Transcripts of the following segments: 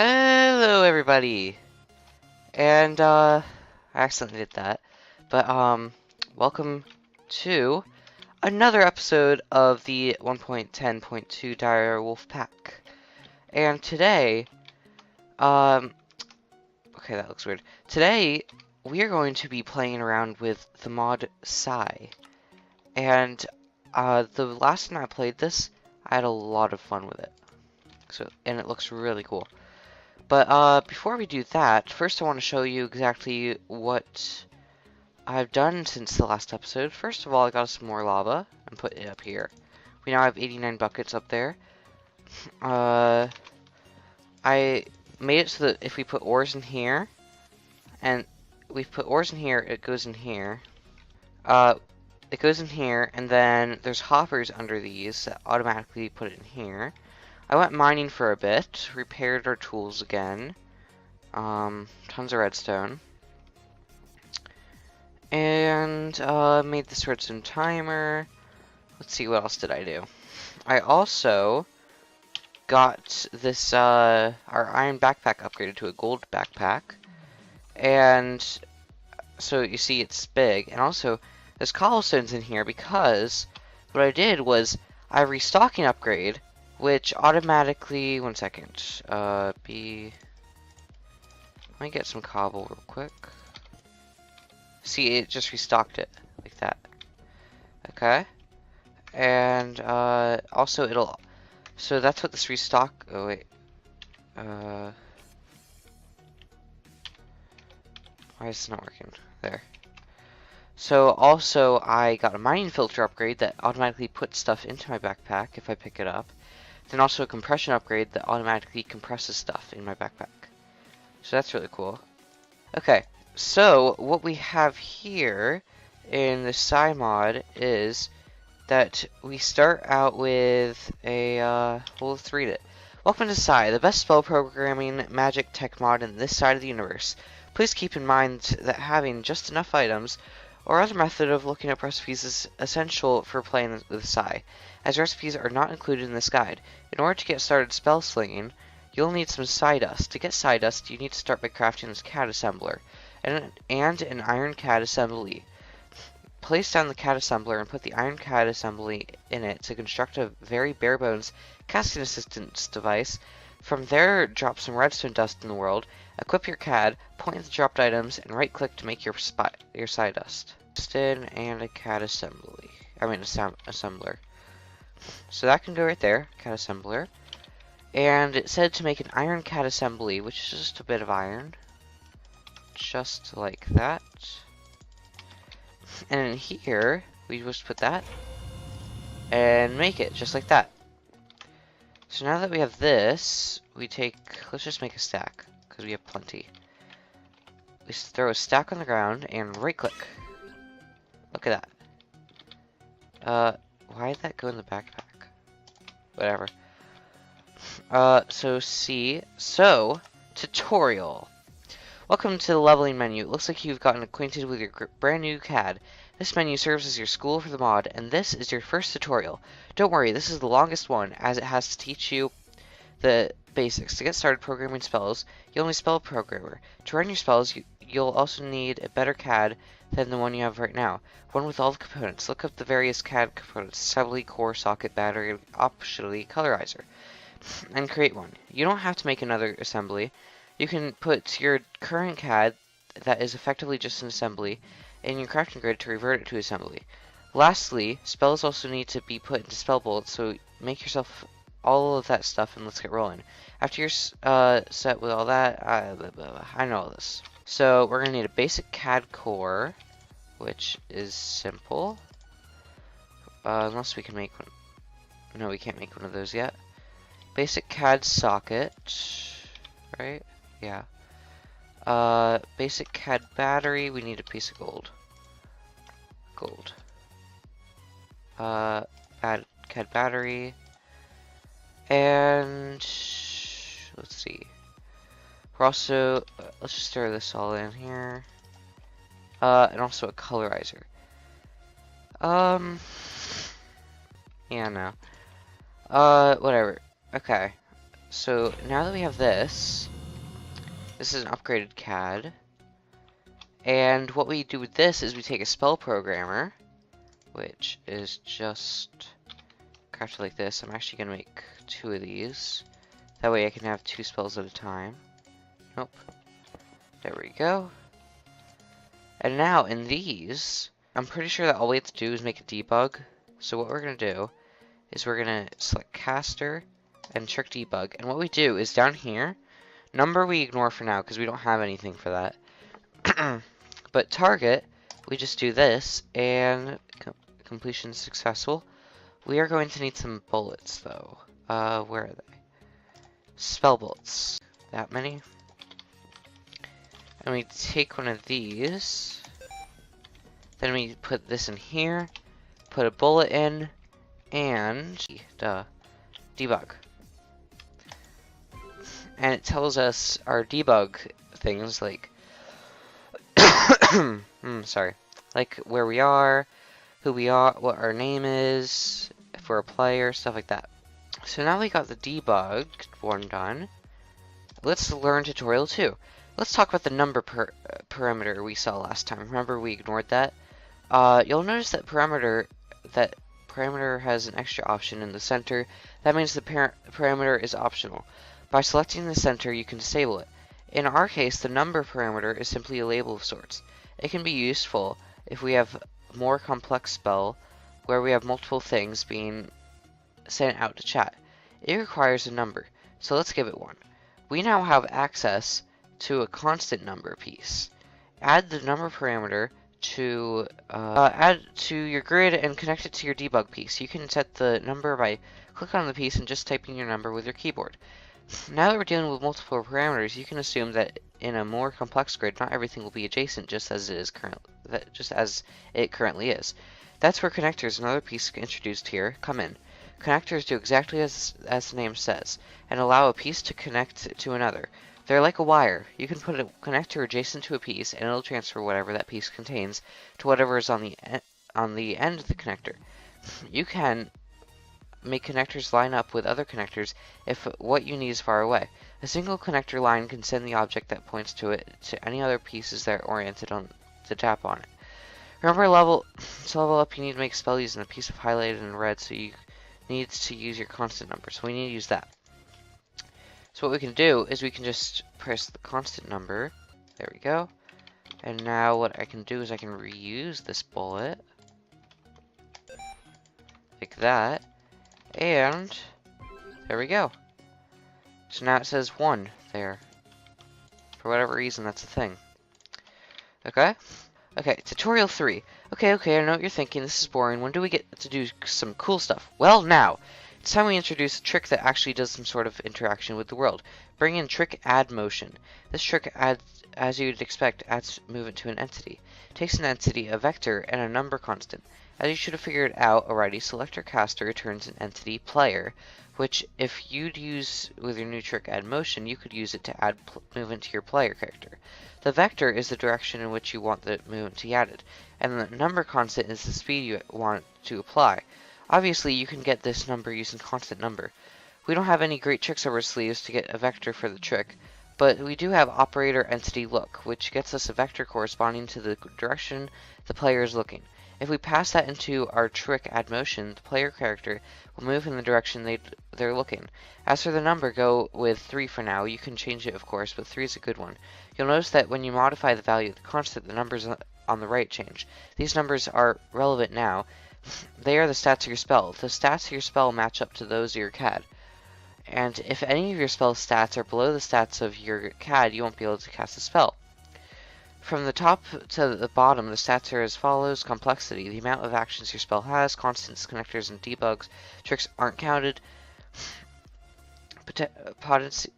Hello everybody! And I accidentally did that. But welcome to another episode of the 1.10.2 Direwolf Pack. And today, okay, that looks weird. Today we are going to be playing around with the mod Psi. And the last time I played this, I had a lot of fun with it. And it looks really cool. But before we do that, first I want to show you exactly what I've done since the last episode. First of all, I got some more lava and put it up here. We now have 89 buckets up there. I made it so that if we put ores in here, and we put ores in here, it goes in here. It goes in here, and then there's hoppers under these that automatically put it in here. I went mining for a bit, repaired our tools again, tons of redstone, and made this redstone timer. Let's see, what else did I do? I also got this, our iron backpack upgraded to a gold backpack, and so you see it's big, and also there's cobblestones in here because what I did was I have a restocking upgrade, which automatically, one second, let me get some cobble real quick. See, it just restocked it, like that. Okay. And, also so that's what this restock, oh wait. Why is this not working? There. So, also, I got a mining filter upgrade that automatically puts stuff into my backpack if I pick it up. Then also a compression upgrade that automatically compresses stuff in my backpack. So that's really cool. Okay, so what we have here in the Psi mod is that we start out with a, well, let's read it. Welcome to Psi, the best spell programming magic tech mod in this side of the universe. Please keep in mind that having just enough items or other method of looking up recipes is essential for playing with Psi, as recipes are not included in this guide. In order to get started spell slinging, you'll need some Psi dust. To get Psi dust, you need to start by crafting this CAD assembler and an iron CAD assembly. Place down the CAD assembler and put the iron CAD assembly in it to construct a very bare bones casting assistance device. From there, drop some redstone dust in the world, equip your CAD, point at the dropped items, and right click to make your Psi dust. And a CAD assembly. Assembler. So that can go right there, CAD assembler. And it said to make an iron CAD assembly, which is just a bit of iron. Just like that. And in here, we just put that. And make it, just like that. So now that we have this, let's just make a stack, because we have plenty. We throw a stack on the ground and right click. Look at that. Why did that go in the backpack? Whatever. Tutorial. Welcome to the leveling menu. It looks like you've gotten acquainted with your brand new CAD. This menu serves as your school for the mod, and this is your first tutorial. Don't worry, this is the longest one, as it has to teach you the basics. To get started programming spells, you'll need Spell Programmer. To run your spells, you'll also need a better CAD than the one you have right now. One with all the components. Look up the various CAD components: assembly, core, socket, battery, and optionally colorizer, and create one. You don't have to make another assembly. You can put your current CAD, that is effectively just an assembly, in your crafting grid to revert it to assembly. Lastly, spells also need to be put into spell bullets, so make yourself all of that stuff and let's get rolling. After you're set with all that, I know all this. So we're going to need a basic CAD core, which is simple. Unless we can make one. No, we can't make one of those yet. Basic CAD socket, right? Yeah. Basic CAD battery, we need a piece of gold. CAD battery. And let's see. We're also, let's just throw this all in here. And also a colorizer. Yeah, no. Whatever. Okay. So now that we have this is an upgraded CAD. And what we do with this is we take a spell programmer, which is just crafted like this. I'm actually going to make 2 of these. That way I can have 2 spells at a time. Nope. There we go. And now in these, I'm pretty sure that all we have to do is make a debug. So what we're going to do is we're going to select caster and trick debug. And what we do is down here, number we ignore for now because we don't have anything for that. But target, we just do this, and completion successful. We are going to need some bullets, though. Where are they? Spell bullets. That many. And we take one of these. Then we put this in here. Put a bullet in. And debug. And it tells us our debug things like sorry. Like where we are, who we are, what our name is, if we're a player, stuff like that. So now we got the debug one done. Let's learn tutorial 2. Let's talk about the number parameter we saw last time. Remember we ignored that? You'll notice that parameter has an extra option in the center. That means the parameter is optional. By selecting the center, you can disable it. In our case, the number parameter is simply a label of sorts. It can be useful if we have a more complex spell where we have multiple things being sent out to chat. It requires a number, so let's give it 1. We now have access to a constant number piece. Add the number parameter to your grid and connect it to your debug piece. You can set the number by clicking on the piece and just typing your number with your keyboard. Now that we're dealing with multiple parameters, you can assume that in a more complex grid, not everything will be adjacent just as it currently is. That's where connectors, another piece introduced here, come in. Connectors do exactly as the name says, and allow a piece to connect to another. They're like a wire. You can put a connector adjacent to a piece, and it'll transfer whatever that piece contains to whatever is on the end of the connector. You can make connectors line up with other connectors if what you need is far away. A single connector line can send the object that points to it to any other pieces that are oriented on to tap on it. Remember, to level up, you need to make spell using a piece of highlighted in red, so you need to use your constant number. So we need to use that. So what we can do is we can just press the constant number. There we go. And now what I can do is I can reuse this bullet like that. And there we go. So now it says 1 there. For whatever reason, that's a thing. Okay? Okay, tutorial 3. Okay, I know what you're thinking. This is boring. When do we get to do some cool stuff? Well, now. It's time we introduce a trick that actually does some sort of interaction with the world. Bring in trick add motion. This trick, as you'd expect, adds movement to an entity. It takes an entity, a vector, and a number constant. As you should have figured out already, selector caster returns an entity player, which if you'd use with your new trick add motion, you could use it to add movement to your player character. The vector is the direction in which you want the movement to be added, and the number constant is the speed you want to apply. Obviously, you can get this number using constant number. We don't have any great tricks up our sleeves to get a vector for the trick, but we do have operator entity look, which gets us a vector corresponding to the direction the player is looking. If we pass that into our trick add motion, the player character will move in the direction they're looking. As for the number, go with 3 for now. You can change it, of course, but 3 is a good one. You'll notice that when you modify the value of the constant, the numbers on the right change. These numbers are relevant now. They are the stats of your spell. The stats of your spell match up to those of your CAD. And if any of your spell stats are below the stats of your CAD, you won't be able to cast a spell. From the top to the bottom, the stats are as follows: complexity, the amount of actions your spell has, constants, connectors, and debugs. Tricks aren't counted. Potency.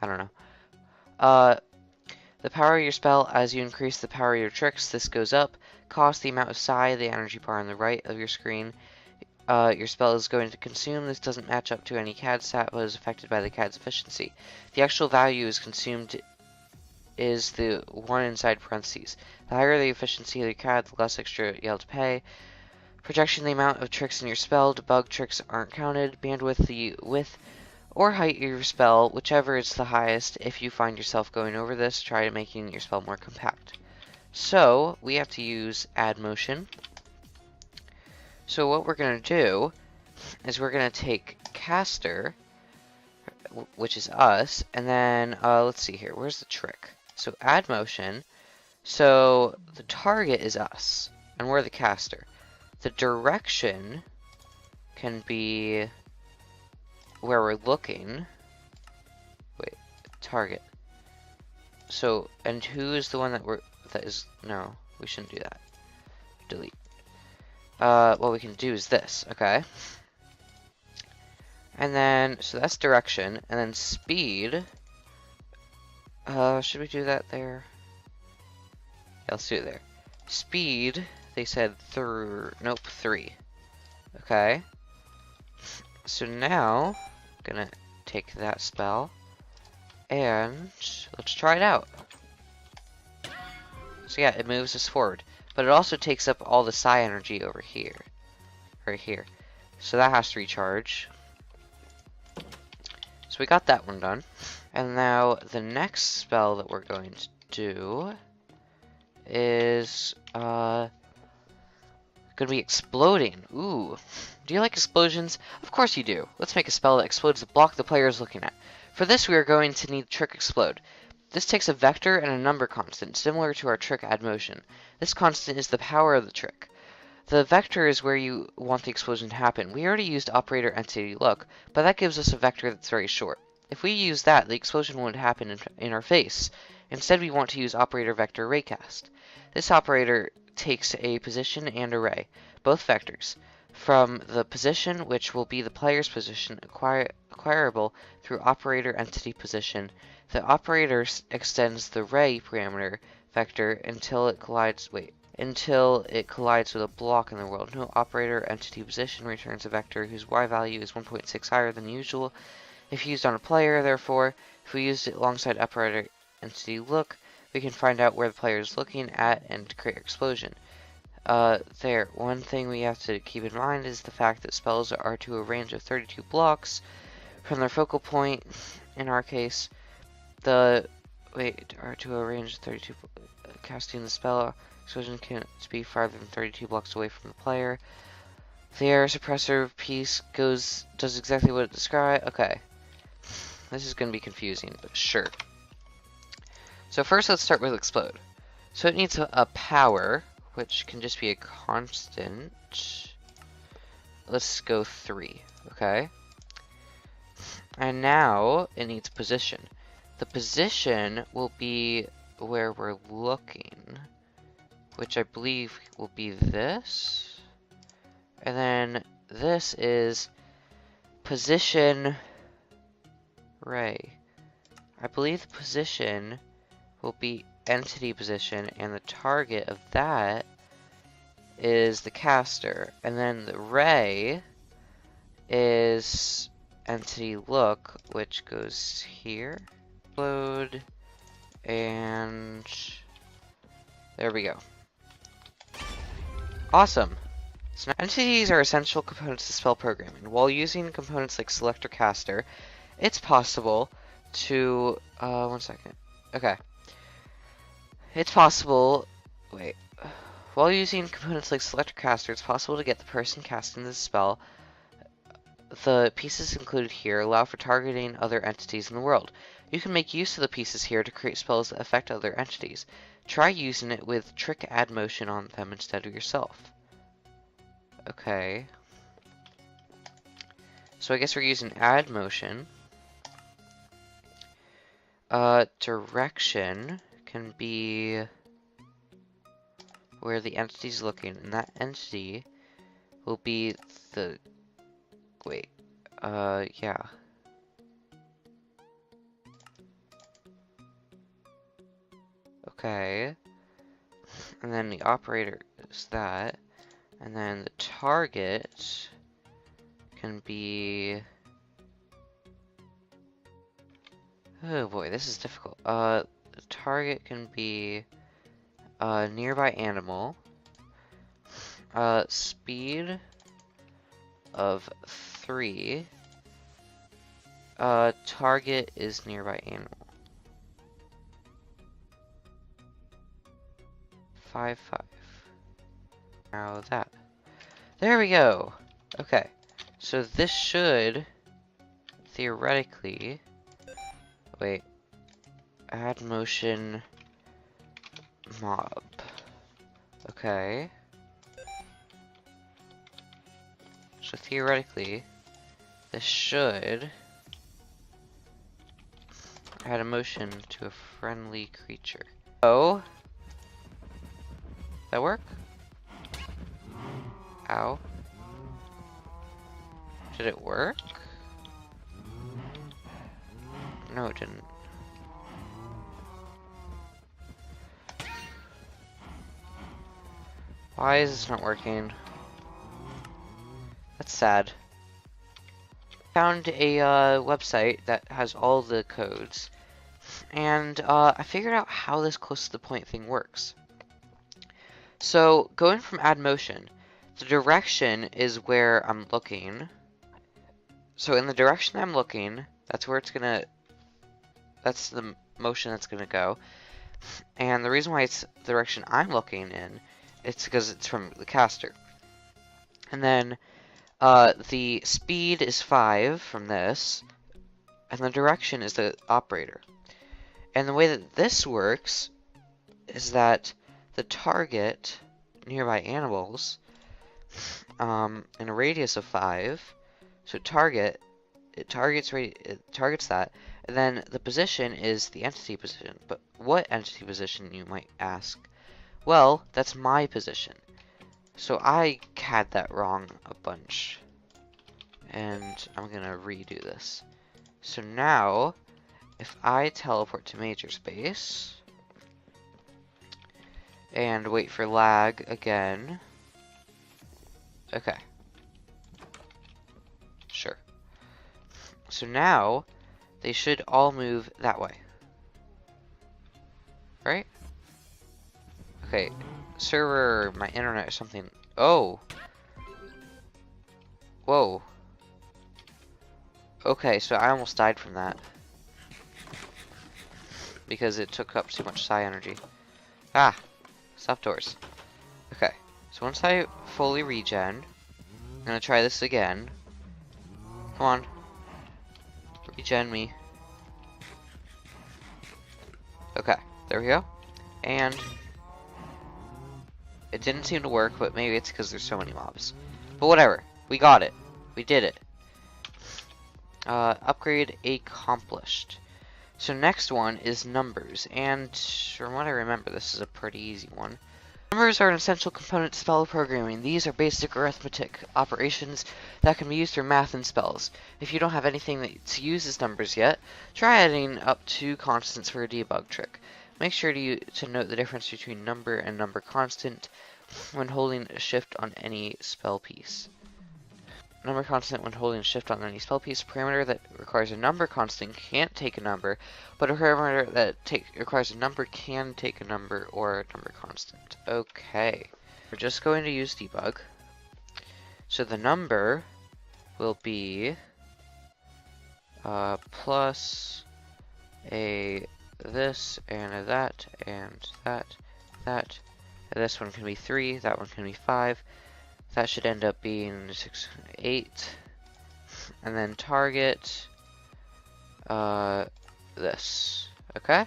I don't know. The power of your spell, as you increase the power of your tricks, this goes up. Cost, the amount of psi, the energy bar on the right of your screen. Your spell is going to consume. This doesn't match up to any CAD stat, but is affected by the CAD's efficiency. The actual value is consumed is the one inside parentheses. The higher the efficiency of the CAD, the less extra you have to pay. Projection, the amount of tricks in your spell. Debug, tricks aren't counted. Bandwidth, the width or height of your spell, whichever is the highest. If you find yourself going over this, try making your spell more compact. So, we have to use add motion. So what we're going to do is we're going to take caster, which is us, and then, let's see here, where's the trick? So add motion, so the target is us, and we're the caster. The direction can be where we're looking. Wait, target. So, and who is the one no, we shouldn't do that. Delete. What we can do is this, okay? And then, so that's direction, and then speed. Should we do that there? Yeah, let's do it there. Speed, they said nope, 3. Okay. So now, I'm gonna take that spell, and let's try it out. So yeah, it moves us forward. But it also takes up all the psi energy over here. Right here. So that has to recharge. So we got that one done. And now the next spell that we're going to do is gonna be exploding. Ooh. Do you like explosions? Of course you do. Let's make a spell that explodes the block the player is looking at. For this we are going to need trick explode. This takes a vector and a number constant, similar to our trick add motion. This constant is the power of the trick. The vector is where you want the explosion to happen. We already used operator entity look, but that gives us a vector that's very short. If we use that, the explosion won't happen in our face. Instead, we want to use operator vector raycast. This operator takes a position and a ray, both vectors, from the position, which will be the player's position, acquirable through operator entity position. The operator extends the ray parameter vector until it collides with a block in the world. No operator entity position returns a vector whose y value is 1.6 higher than usual if used on a player. Therefore, if we use it alongside operator entity look, we can find out where the player is looking at and create an explosion. One thing we have to keep in mind is the fact that spells are to a range of 32 blocks from their focal point. In our case, are to a range of 32. Casting the spell explosion can't be farther than 32 blocks away from the player. The air suppressor piece does exactly what it described. Okay, this is going to be confusing, but sure. So first, let's start with explode. So it needs a power, which can just be a constant. Let's go 3. Okay. And now it needs position. The position will be where we're looking, which I believe will be this. And then this is position ray. I believe the position will be entity position, and the target of that is the caster. And then the ray is entity look, which goes here. Load, and there we go. Awesome. So now entities are essential components to spell programming. While using components like selector caster, it's possible to one second. Okay. It's possible. Wait. While using components like selector caster, it's possible to get the person casting the spell. The pieces included here allow for targeting other entities in the world. You can make use of the pieces here to create spells that affect other entities. Try using it with trick add motion on them instead of yourself. Okay. So I guess we're using add motion. Direction can be where the entity's looking, and that entity will be the... Wait. Yeah. Okay. And then the operator is that. And then the target can be... Oh boy, this is difficult. The target can be a nearby animal. Speed of 3. Target is nearby animal. 5, 5. Now that. There we go! Okay. So this should theoretically... Wait. Add motion mob. Okay. So theoretically, this should add a motion to a friendly creature. Oh. That work? Ow. Did it work? No, it didn't. Why is this not working? That's sad. Found a website that has all the codes, and I figured out how this close to the point thing works. So, going from add motion, the direction is where I'm looking. So in the direction I'm looking, that's where it's gonna, that's the motion that's gonna go. And the reason why it's the direction I'm looking in, it's because it's from the caster. And then the speed is 5 from this, and the direction is the operator. And the way that this works is that the target nearby animals in a radius of 5, so it targets that, and then the position is the entity position. But what entity position, you might ask? Well, that's my position. So I had that wrong a bunch, and I'm gonna redo this. So now, if I teleport to major space and wait for lag again, okay, sure. So now they should all move that way, right? Okay, server, my internet or something. Oh, whoa. Okay, so I almost died from that because it took up too much psi energy. Ah, stop doors. Okay, so once I fully regen, I'm gonna try this again. Come on, regen me. Okay, there we go. And it didn't seem to work, but maybe it's because there's so many mobs. But whatever, we got it. We did it. Upgrade accomplished. So next one is numbers, and from what I remember, this is a pretty easy one. Numbers are an essential component to spell programming. These are basic arithmetic operations that can be used for math and spells. If you don't have anything that uses numbers yet, try adding up 2 constants for a debug trick. Make sure to note the difference between number and number constant when holding shift on any spell piece. Number constant when holding shift on any spell piece. Parameter that requires a number constant can't take a number, but a parameter that requires a number can take a number or a number constant. Okay, we're just going to use debug. So the number will be plus a this and a that and that. And this one can be 3, that one can be 5. That should end up being 6, 8. And then target this. Okay?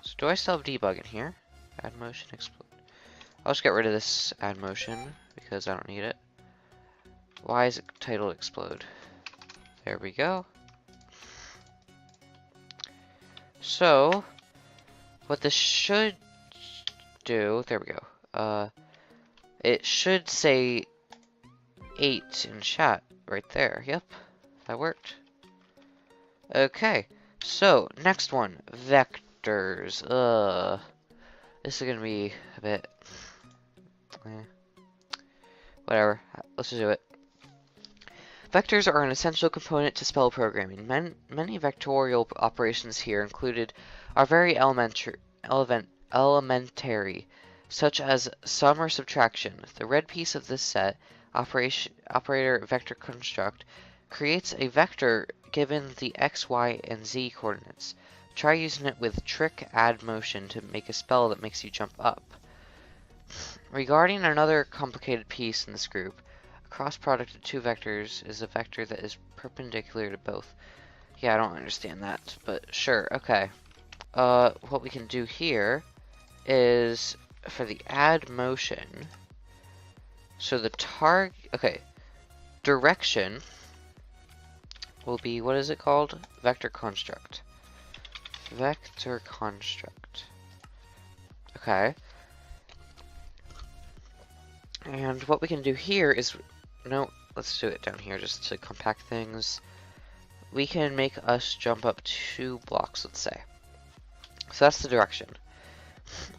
So do I still have debug in here? Add motion, explode. I'll just get rid of this add motion because I don't need it. Why is it titled explode? There we go. So what this should do, there we go. It should say 8 in chat right there. Yep, that worked. Okay, so next one, vectors. This is gonna be a bit, whatever. Let's just do it. Vectors are an essential component to spell programming. Many vectorial operations here included are very elementary. such as sum or subtraction. The red piece of this set, operator vector construct, creates a vector given the x, y, and z coordinates. Try using it with trick add motion to make a spell that makes you jump up. Regarding another complicated piece in this group, a cross product of two vectors is a vector that is perpendicular to both. Yeah, I don't understand that, but sure, okay. What we can do here is for the add motion, so the direction will be, what is it called? Vector construct. Vector construct. Okay. And what we can do here is, no, let's do it down here just to compact things. We can make us jump up 2 blocks, let's say. So that's the direction.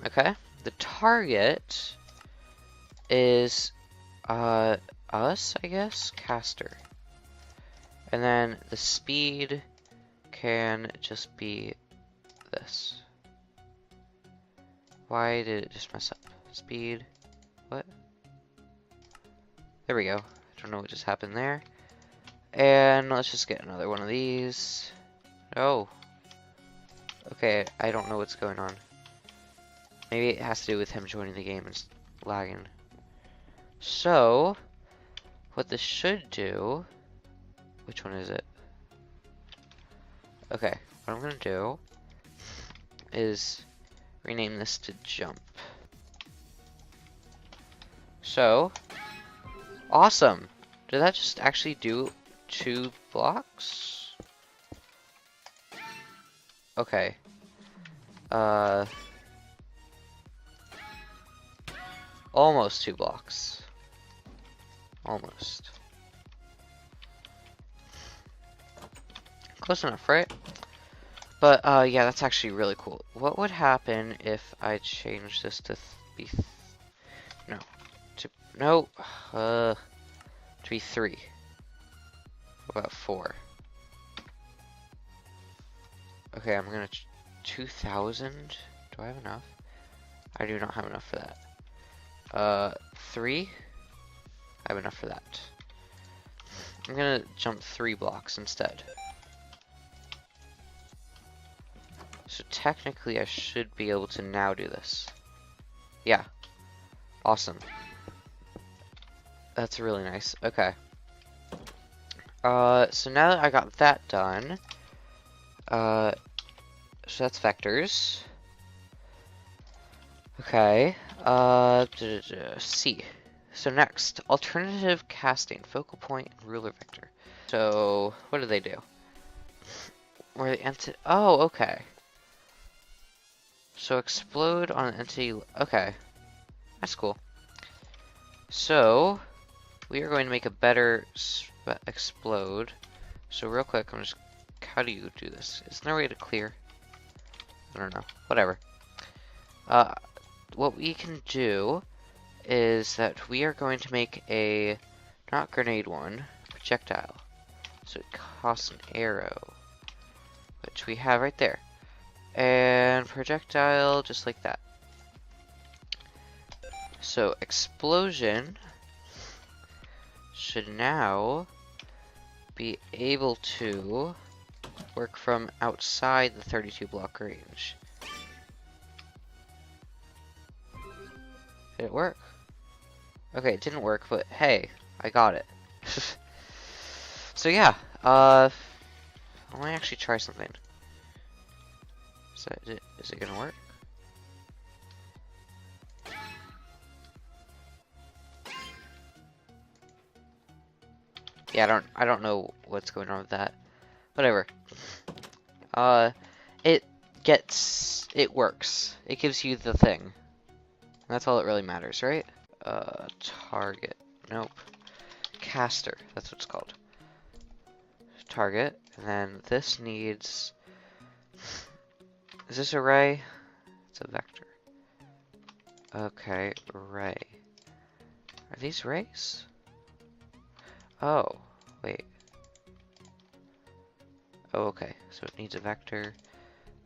Okay. The target is us, I guess, caster. And then the speed can just be this. Why did it just mess up? Speed, what? There we go. I don't know what just happened there. And let's just get another one of these. Oh. Okay, I don't know what's going on. Maybe it has to do with him joining the game and lagging. So, what this should do... Which one is it? Okay, what I'm gonna do is rename this to jump. So, awesome! Did that just actually do 2 blocks? Okay. Almost 2 blocks. Almost. Close enough, right? But, yeah, that's actually really cool. What would happen if I change this to be... to be 3? What about 4? Okay, I'm gonna... 2,000? Do I have enough? I do not have enough for that. 3? I have enough for that. I'm gonna jump 3 blocks instead. So technically I should be able to now do this. Yeah. Awesome. That's really nice. Okay. So now that I got that done, so that's vectors. Okay. C. So next, alternative casting, focal point, and ruler vector. So what do they do? Where the entity? Oh, okay. So explode on an entity. Okay, that's cool. So we are going to make a better explode. So real quick, I'm just. How do you do this? Is there a way to clear? I don't know. Whatever. What we can do is that we are going to make a not grenade one, projectile. So it costs an arrow, which we have right there. And projectile, just like that. So explosion should now be able to work from outside the 32 block range. Did it work? Okay, it didn't work, but hey, I got it. So yeah, I want to actually try something. Is it gonna work? Yeah, I don't know what's going on with that. Whatever. It works. It gives you the thing. That's all that really matters, right? Target. Nope. Caster. That's what it's called. Target. And then this needs... Is this a ray? It's a vector. Okay, ray. Are these rays? Oh, wait. Oh, okay. So it needs a vector.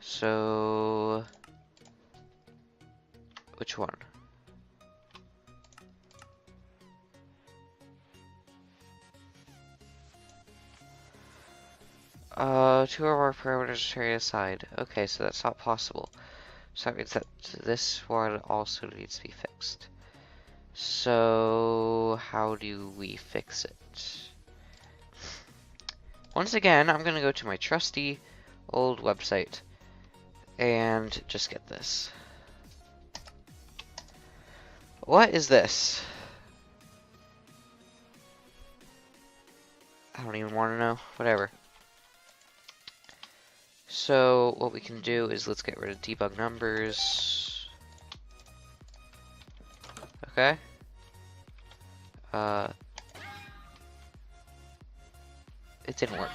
So... Which one? Two or more parameters are aside. Okay, so that's not possible. So that means that this one also needs to be fixed. So, how do we fix it? Once again, I'm gonna go to my trusty old website and just get this. What is this? I don't even want to know. Whatever. So, what we can do is let's get rid of debug numbers. Okay. It didn't work.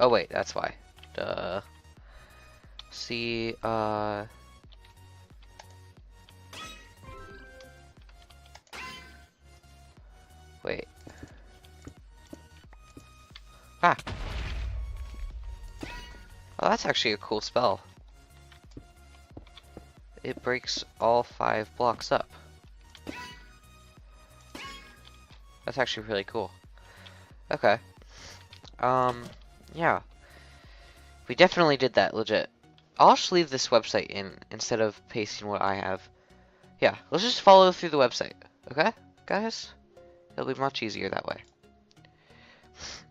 Oh wait, that's why. Duh. See, wait. Ah! Oh, that's actually a cool spell. It breaks all 5 blocks up. That's actually really cool. Okay. Yeah. We definitely did that, legit. I'll just leave this website in instead of pasting what I have. Yeah, let's just follow through the website. Okay, guys? It'll be much easier that way.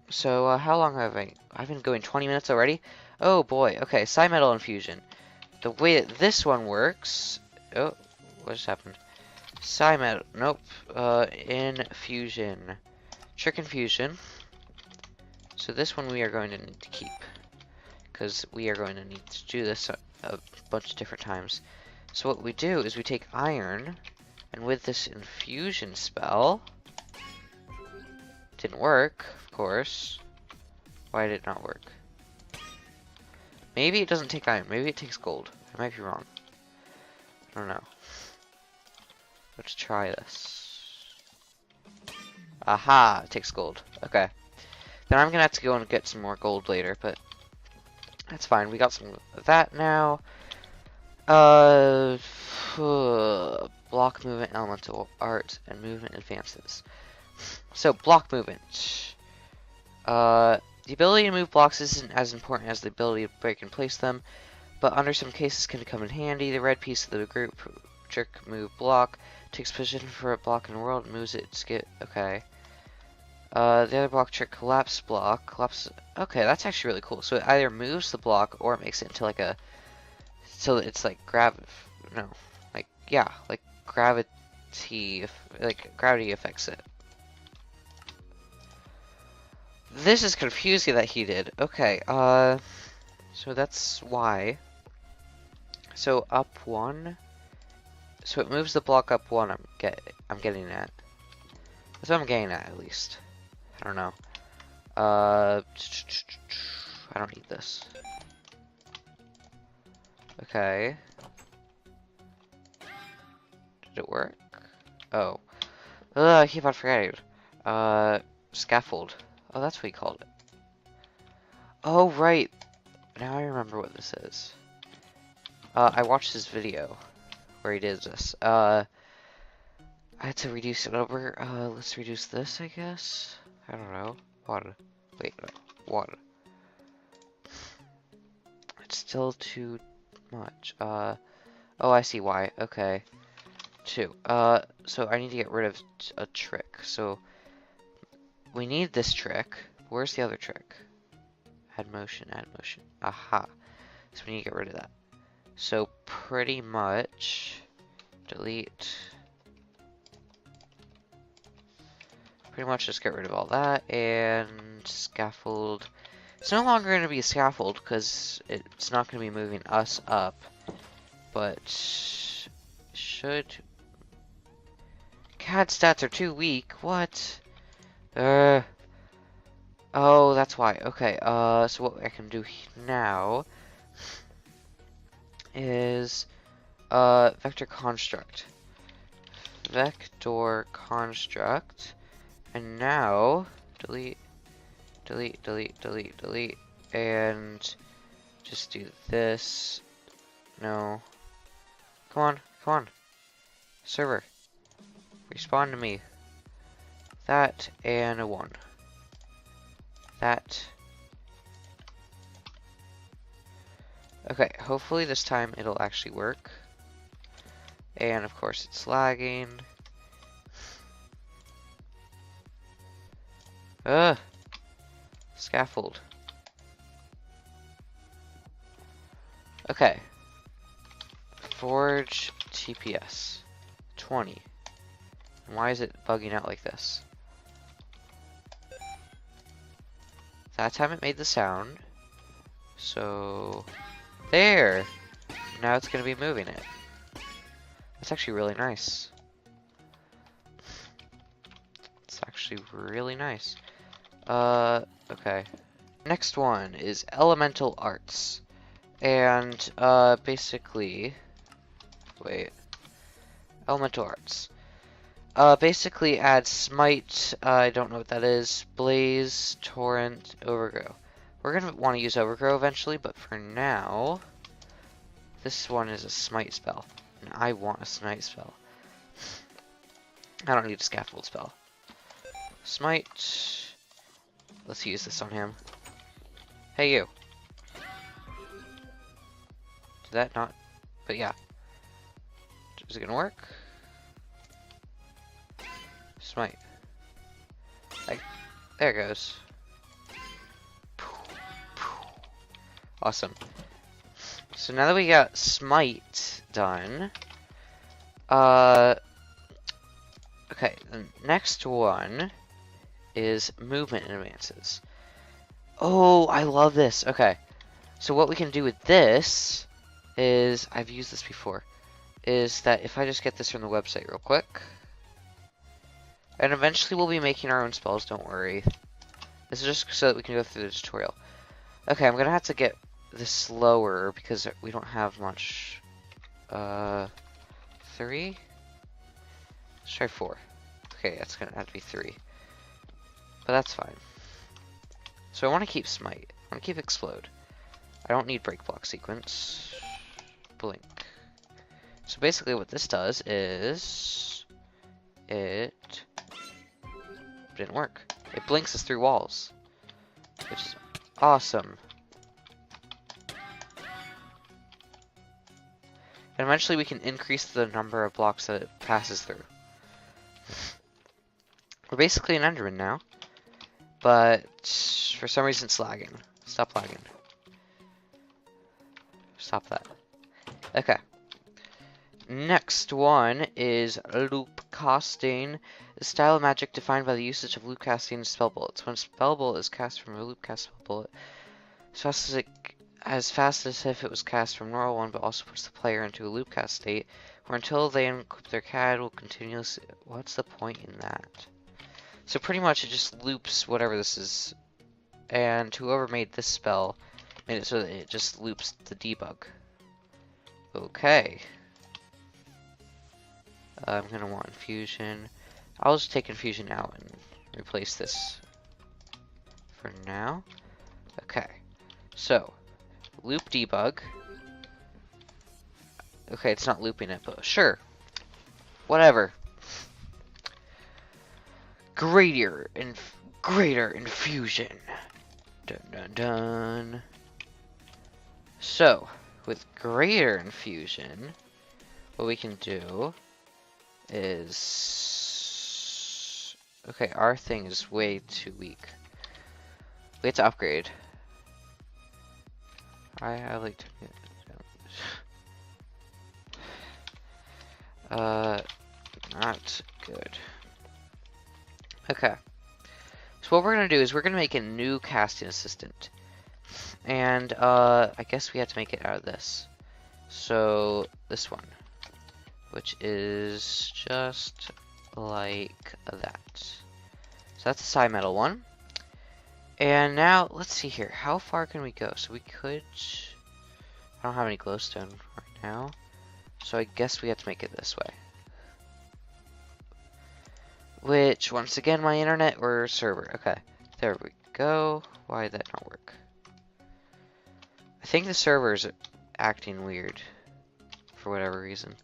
So, how long have I've been going 20 minutes already? Oh boy, okay, Psi Metal Infusion. The way that this one works... Oh, what just happened? Psi Metal, nope. Infusion. Trick Infusion. So this one we are going to need to keep. Because we are going to need to do this a bunch of different times. So what we do is we take iron, and with this infusion spell... Didn't work, of course. Why did it not work? Maybe it doesn't take iron. Maybe it takes gold. I might be wrong. I don't know. Let's try this. Aha! It takes gold. Okay. Then I'm gonna have to go and get some more gold later, but that's fine. We got some of that now. Block movement, elemental art, and movement advances. So, block movement. The ability to move blocks isn't as important as the ability to break and place them, but under some cases can come in handy. The red piece of the group, trick, move, block, takes position for a block in the world, moves it, skip, okay. The other block, trick, collapse block, collapse, okay, that's actually really cool. So it either moves the block or it makes it into like a, so it's like like gravity, like gravity affects it. This is confusing that he did. Okay, so that's why. So up 1. So it moves the block up 1. I'm getting at. That's what I'm getting at least. I don't know. I don't need this. Okay. Did it work? Oh. I keep on forgetting. Scaffold. Oh, that's what he called it. Oh, right. Now I remember what this is. I watched his video where he did this. I had to reduce it over. Let's reduce this, I guess. I don't know. Water. Wait, no. Water. It's still too much. Oh, I see why. Okay. 2. So I need to get rid of a trick. So we need this trick. Where's the other trick? Add motion, add motion. Aha. So we need to get rid of that. So pretty much delete. Pretty much just get rid of all that and scaffold. It's no longer going to be a scaffold because it's not going to be moving us up, but should. CAD stats are too weak. What? Oh, that's why. Okay. So what I can do now is vector construct. Vector construct. And now delete, and just do this. No. Come on. Server. Respond to me. That and a 1. That Okay, hopefully this time it'll actually work. And of course it's lagging. Ugh! Scaffold. Okay. Forge TPS 20. Why is it bugging out like this? That time it made the sound. So there! Now it's gonna be moving it. That's actually really nice. It's actually really nice. Okay. Next one is Elemental Arts. And, basically... Wait. Elemental Arts. Basically adds Smite, I don't know what that is, Blaze, Torrent, Overgrow. We're gonna want to use Overgrow eventually, but for now... This one is a Smite spell. And I want a Smite spell. I don't need a Scaffold spell. Smite... Let's use this on him. Hey, you. Did that not... But yeah. Is it gonna work? Smite. Like, there it goes. Awesome. So now that we got Smite done, okay, the next one is Movement Advances. Oh, I love this. Okay, so what we can do with this is, I've used this before, is that if I just get this from the website real quick, and eventually we'll be making our own spells, don't worry. This is just so that we can go through the tutorial. Okay, I'm gonna have to get this slower because we don't have much. 3? Let's try 4. Okay, that's gonna have to be 3. But that's fine. So I want to keep Smite. I want to keep Explode. I don't need Break Block Sequence. Blink. So basically what this does is... It didn't work. It blinks us through walls. Which is awesome. And eventually we can increase the number of blocks that it passes through. We're basically an Enderman now. But for some reason it's lagging. Stop lagging. Stop that. Okay. Next one is Loopcasting. A style of magic defined by the usage of loopcasting and spell bullets. When a spell bullet is cast from a loopcast spell bullet, as fast as if it was cast from normal one, but also puts the player into a loopcast state, where until they equip their CAD will continuously... What's the point in that? So pretty much it just loops whatever this is, and whoever made this spell made it so that it just loops the debug. Okay. I'm gonna want Infusion. I'll just take Infusion out and replace this for now. Okay. So, loop debug. Okay, it's not looping it, but sure. Whatever. Greater Infusion. Dun dun dun. So, with Greater Infusion, what we can do is... Okay, our thing is way too weak. We have to upgrade. I like to get... not good. Okay. So what we're gonna do is we're gonna make a new casting assistant. And, I guess we have to make it out of this. So, this one. Which is just like that. So that's a Psi Metal one. And now, let's see here. How far can we go? So we could... I don't have any glowstone right now. So I guess we have to make it this way. Which, once again, my internet or server. Okay, there we go. Why did that not work? I think the server is acting weird. For whatever reason.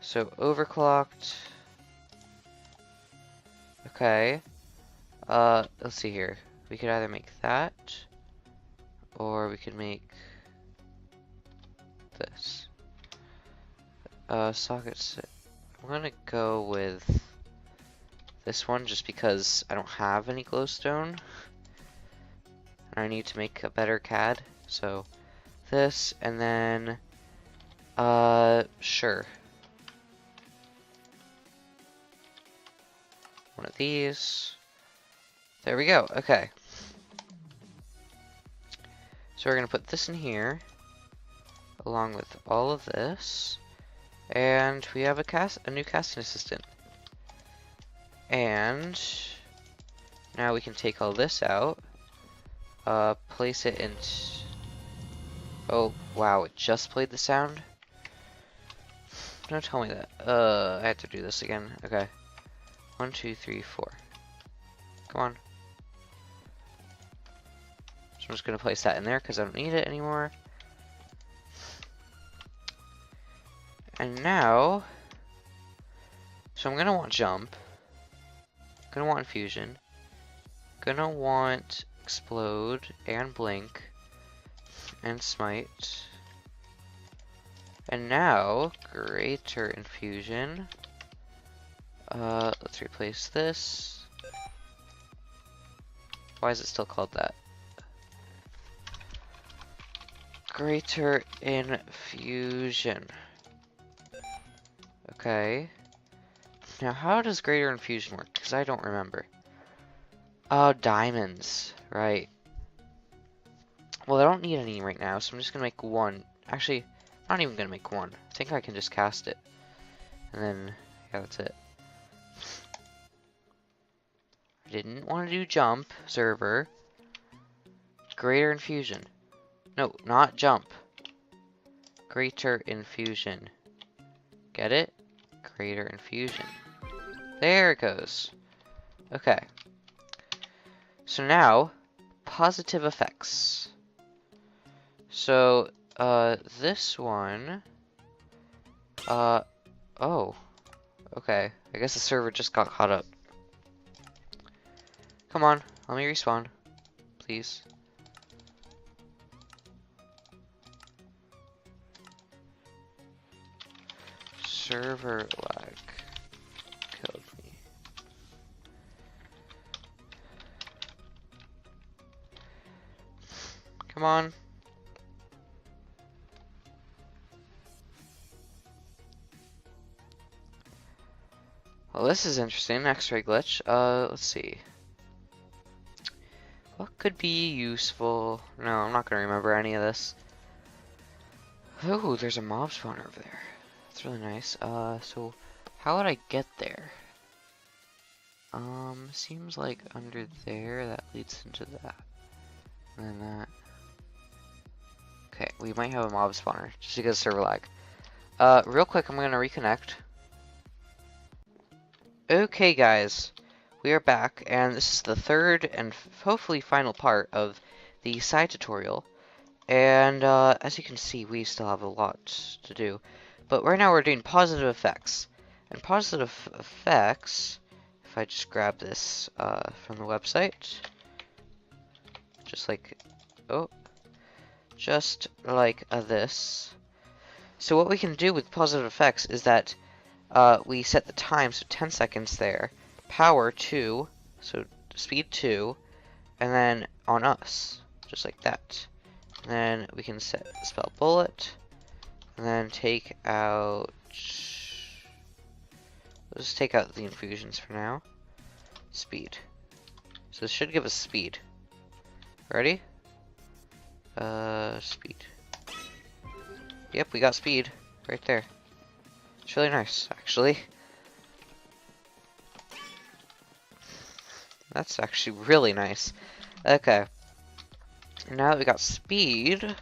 So overclocked. Okay. Let's see here. We could either make that, or we could make this. Sockets. I'm gonna go with this one just because I don't have any glowstone. I need to make a better CAD. So this, and then sure. One of these. There we go. Okay. So we're gonna put this in here, along with all of this, and we have a new casting assistant. And now we can take all this out, place it in. Oh wow! It just played the sound. Don't tell me that. I have to do this again. Okay. 1, 2, 3, 4. Come on. So I'm just gonna place that in there because I don't need it anymore. And now, so I'm gonna want jump. Gonna want infusion. Gonna want explode and blink and smite. And now greater infusion. Let's replace this. Why is it still called that? Greater infusion. Okay. Now, how does greater infusion work? Because I don't remember. Oh, diamonds. Right. Well, I don't need any right now, so I'm just gonna make one. Actually, I'm not even gonna make one. I think I can just cast it. And then, yeah, that's it. I didn't want to do jump, server. Greater infusion. No, not jump. Greater infusion. Get it? Greater infusion. There it goes. Okay. So now, positive effects. So, this one, oh, okay. I guess the server just got caught up. Come on, let me respawn, please. Server lag killed me. Come on. Well, this is interesting. X-ray glitch. Let's see. What could be useful? No, I'm not gonna remember any of this. Oh, there's a mob spawner over there. That's really nice. So how would I get there? Seems like under there, that leads into that. And then that. Okay, we might have a mob spawner, just because of server lag. Real quick, I'm gonna reconnect. Okay guys, we are back, and this is the third and hopefully final part of the Psi tutorial. And as you can see, we still have a lot to do. But right now we're doing positive effects. And positive effects, if I just grab this from the website, just like, oh, just like this. So what we can do with positive effects is that we set the time, so 10 seconds there, power 2, so speed 2, and then on us, just like that. And then we can set spell bullet, and then take out, let's just take out the infusions for now. Speed. So this should give us speed. Ready? Speed. Yep, we got speed right there. It's really nice, actually. That's actually really nice. Okay. Now that we got speed,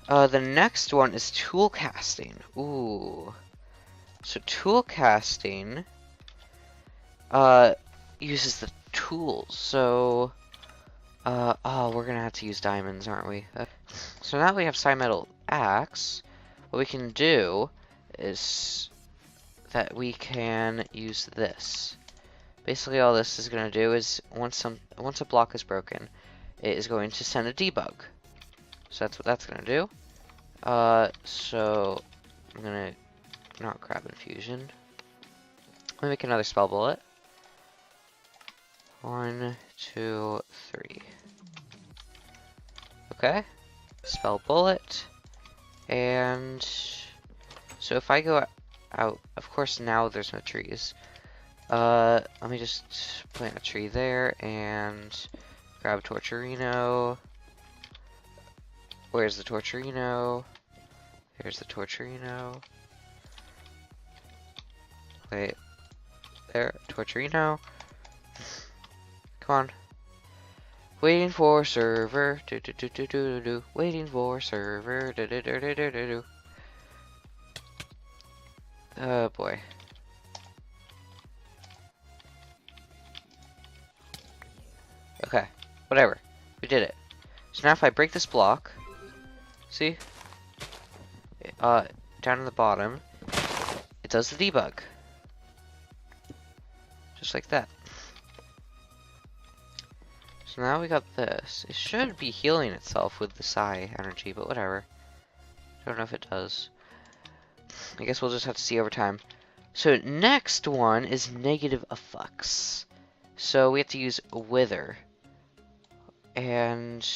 the next one is tool casting. Ooh. So tool casting uses the tools. So oh, we're gonna have to use diamonds, aren't we? So now that we have Psi Metal Axe, what we can do is that we can use this. basically all this is going to do is once a block is broken, it is going to send a debug. So that's what that's going to do. So I'm going to not grab Infusion. Let me make another spell bullet. 1, 2, 3. Okay. Spell bullet. And so if I go out, of course now there's no trees. Let me just plant a tree there and grab Torturino. Where's the Torturino? There's the Torturino. Wait. There, Torturino. Come on. Waiting for server. Do do do do do do. Waiting for server. Do do do do do do. Oh boy. Okay. Whatever. We did it. So now if I break this block, see? Down in the bottom, it does the debug. Just like that. So now we got this. It should be healing itself with the Psi energy, but whatever. Don't know if it does. I guess we'll just have to see over time. So next one is negative effects. So we have to use Wither. And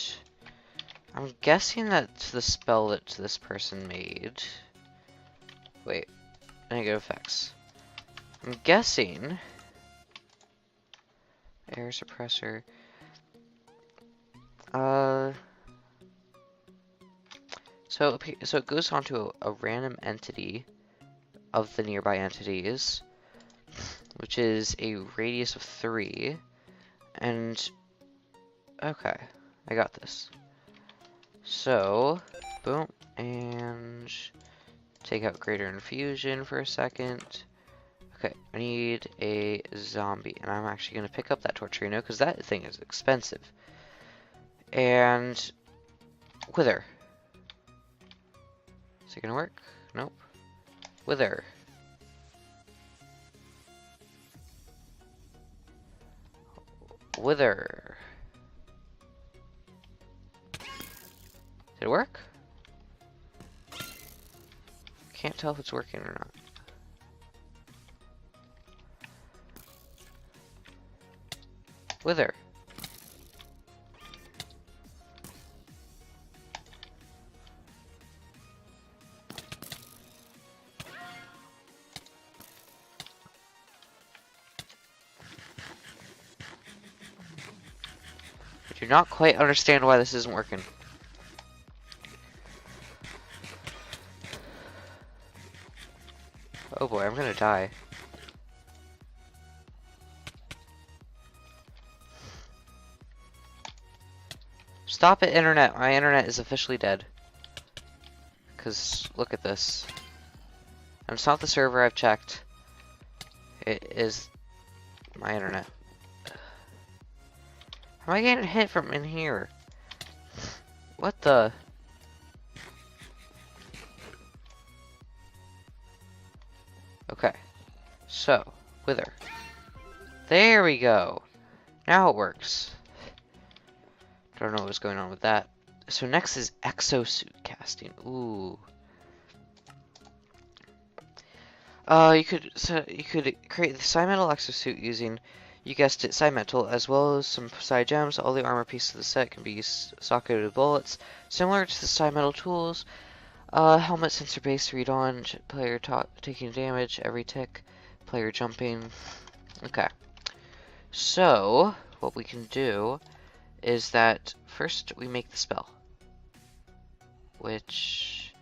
I'm guessing that's the spell that this person made. Wait, negative effects. I'm guessing air suppressor. So it goes onto a random entity of the nearby entities, which is a radius of 3, and okay, I got this. So, boom, and take out Greater Infusion for a second. Okay, I need a zombie, and I'm actually going to pick up that Torturino, because that thing is expensive. And Wither. Is it going to work? Nope. Wither. Wither. Did it work? Can't tell if it's working or not. Wither. I do not quite understand why this isn't working. Oh boy, I'm gonna die. Stop it, internet. My internet is officially dead. Because look at this. And it's not the server I've checked. It is my internet. How am I getting hit from in here? What the? Okay. So, Wither. There we go. Now it works. Don't know what's going on with that. So next is Exosuit Casting. Ooh. You could create the Psi Metal Exosuit using, you guessed it, Psi Metal, as well as some Psi Gems. All the armor pieces of the set can be socketed with bullets, similar to the Psi Metal tools. Helmet sensor base read on, player taking damage every tick, player jumping. Okay. So what we can do is that first we make the spell, which,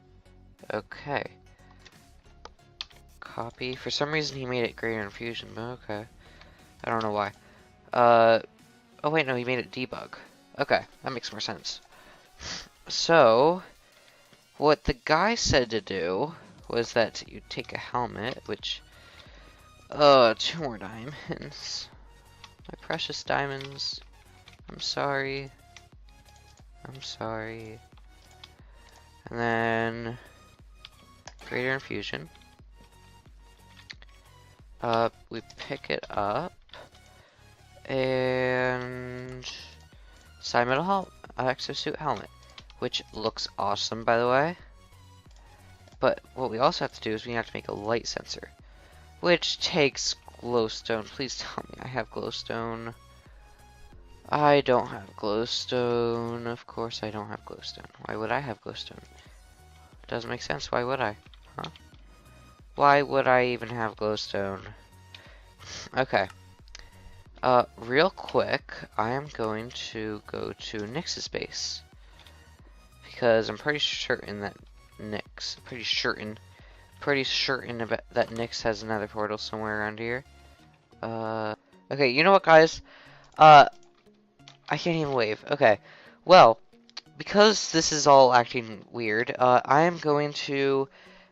okay, copy. For some reason he made it Greater Infusion, but okay, I don't know why. Oh wait, no, he made it Debug. Okay, that makes more sense. So what the guy said to do was that you take a helmet, which, 2 more diamonds, my precious diamonds. I'm sorry. I'm sorry. And then Greater Infusion. We pick it up. And Psi Metal Exosuit Helmet, which looks awesome, by the way. But what we also have to do is we have to make a light sensor, which takes glowstone. Please tell me I have glowstone. I don't have glowstone. Of course I don't have glowstone. Why would I have glowstone? Doesn't make sense. Why would I? Huh? Why would I even have glowstone? Okay. Real quick, I am going to go to Nyx's base. Because I'm pretty certain that pretty certain about that Nyx has another portal somewhere around here. Okay, you know what, guys? I can't even wave. Okay, well, because this is all acting weird, I am going to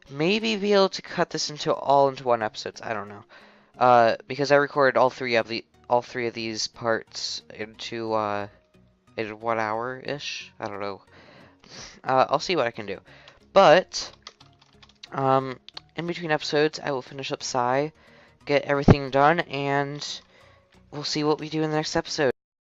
maybe be able to cut this into one episode. I don't know. Because I recorded all three of these parts into in 1 hour-ish. I don't know. I'll see what I can do. But in between episodes, I will finish up Psi, get everything done, and we'll see what we do in the next episode.